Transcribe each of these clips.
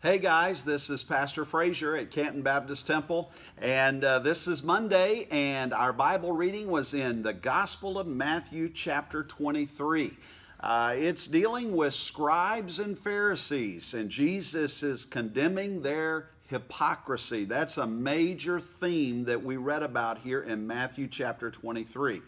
Hey guys, this is Pastor Frazier at Canton Baptist Temple, and this is Monday, and our Bible reading was in the Gospel of Matthew chapter 23. It's dealing with scribes and Pharisees, and Jesus is condemning their hypocrisy. That's a major theme that we read about here in Matthew chapter 23.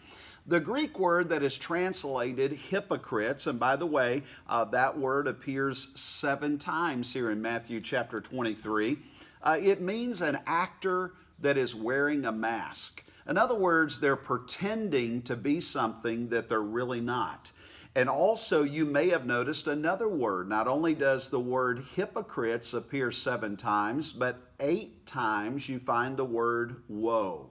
The Greek word that is translated hypocrites, and by the way, that word appears 7 times here in Matthew chapter 23. It means an actor that is wearing a mask. In other words, they're pretending to be something that they're really not. And also, you may have noticed another word. Not only does the word hypocrites appear 7 times, but 8 times you find the word woe.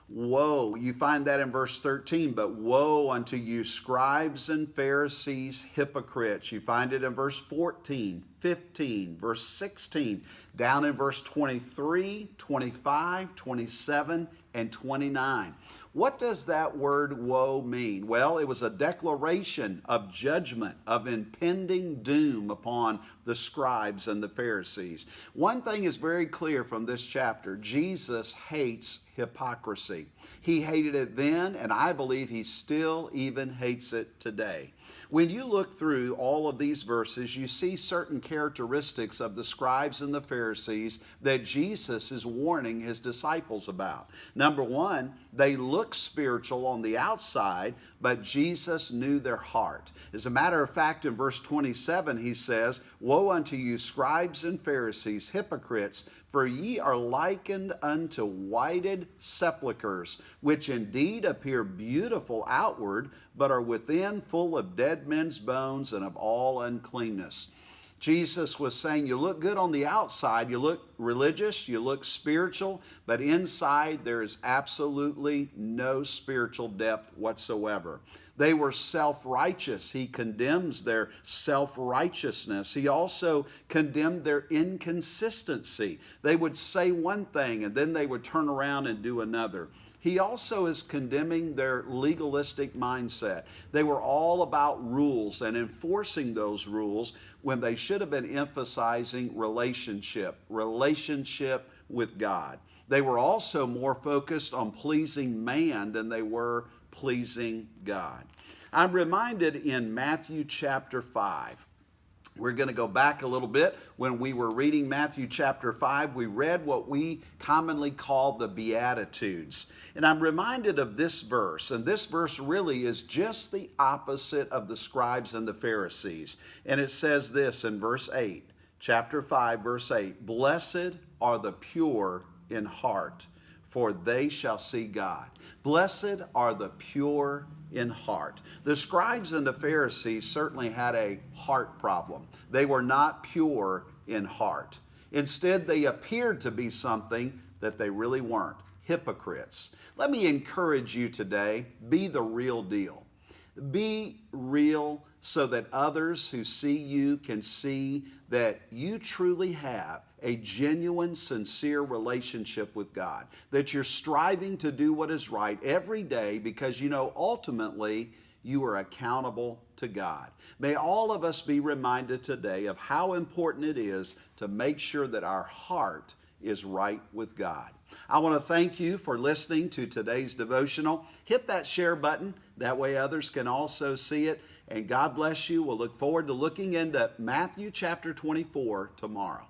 Woe, you find that in verse 13, but woe unto you scribes and Pharisees, hypocrites. You find it in verse 14, 15, verse 16, down in verse 23, 25, 27, and 29. What does that word woe mean? Well, it was a declaration of judgment, of impending doom upon the scribes and the Pharisees. One thing is very clear from this chapter: Jesus hates hypocrisy. He hated it then, and I believe he still even hates it today. When you look through all of these verses, you see certain characteristics of the scribes and the Pharisees that Jesus is warning his disciples about. Number one, they look spiritual on the outside, but Jesus knew their heart. As a matter of fact, in verse 27, he says, "Woe unto you, scribes and Pharisees, hypocrites, for ye are likened unto whited sepulchres, which indeed appear beautiful outward, but are within full of dead men's bones and of all uncleanness." Jesus was saying, you look good on the outside, you look religious, you look spiritual, but inside there is absolutely no spiritual depth whatsoever. They were self-righteous. He condemns their self-righteousness. He also condemned their inconsistency. They would say one thing and then they would turn around and do another. He also is condemning their legalistic mindset. They were all about rules and enforcing those rules when they should have been emphasizing relationship with God. They were also more focused on pleasing man than they were pleasing God. I'm reminded in Matthew chapter 5. We're going to go back a little bit. When we were reading Matthew chapter 5, we read what we commonly call the Beatitudes. And I'm reminded of this verse, and this verse really is just the opposite of the scribes and the Pharisees. And it says this in verse 8, chapter 5, verse 8, "Blessed are the pure in heart, for they shall see God." Blessed are the pure in heart. The scribes and the Pharisees certainly had a heart problem. They were not pure in heart. Instead, they appeared to be something that they really weren't: hypocrites. Let me encourage you today, be the real deal. Be real so that others who see you can see that you truly have a genuine, sincere relationship with God, that you're striving to do what is right every day because you know ultimately you are accountable to God. May all of us be reminded today of how important it is to make sure that our heart is right with God. I want to thank you for listening to today's devotional. Hit that share button. That way others can also see it. And God bless you. We'll look forward to looking into Matthew chapter 24 tomorrow.